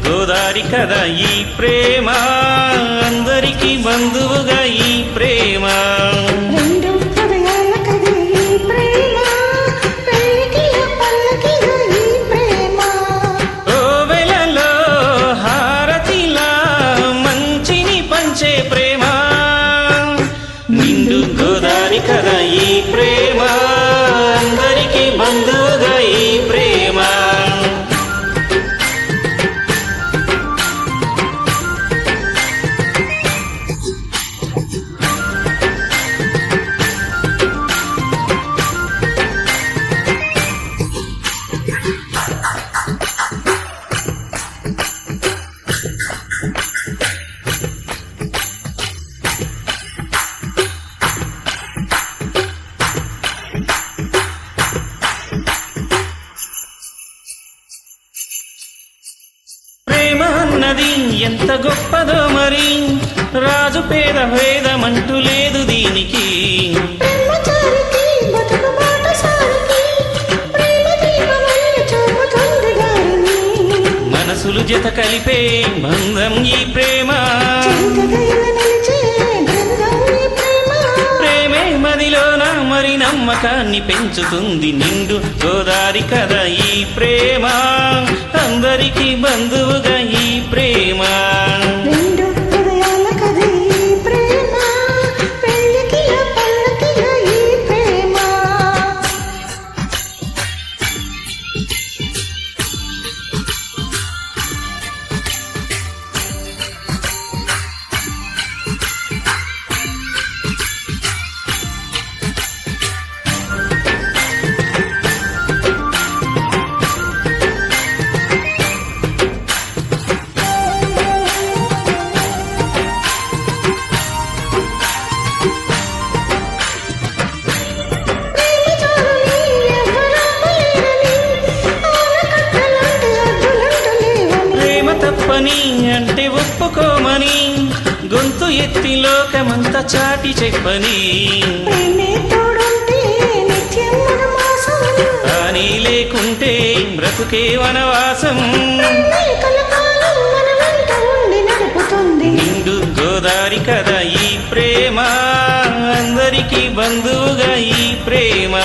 గోదారి కదా ఈ ప్రేమ, అందరికీ బంధువుగా ఈ ప్రేమ. రెండు హృదయాల కదే ఈ ప్రేమ, పెళ్ళికి పల్లకిగా ఈ ప్రేమ. ఓ వెలలో హారతిలా మంచిని పంచే ప్రేమ. నిండు గోదారి కదా ఈ ప్రేమ, అందరికీ బంధువుగా ఈ ప్రేమ. ప్రేమ అన్నది ఎంత గొప్పదో మరి, రాజు పేద భేదమంటూ లేదు దీనికి. బ్రహ్మచారికి బతుకు బాటసారికి, ప్రేమ దీపమై చూపుతుంది దారిని. మనసులు జత కలిపే బంధం ఈ ప్రేమ. చిరుతగైన నిలిచే గంధం ఈ ప్రేమ. ప్రేమే మదిలోన మరి నమ్మకాన్ని పెంచుతుంది. నిండు గోదారి కదా ఈ ప్రేమ, అందరికీ బంధువుగా ఈ ప్రేమ. రెండు హృదయాల కదే ఈ ప్రేమ, పెళ్ళికి పల్లకిగా ఈ ప్రేమ. ప్రేమ తప్పని అంటే ఒప్పుకోమని, గొంతు ఎత్తి లోకమంతా చాటి చెప్పని. కానీ లేకుంటే బ్రతుకే వనవాసం. నిండు గోదారి కదా ఈ ప్రేమ, అందరికీ బంధువుగా ఈ ప్రేమ.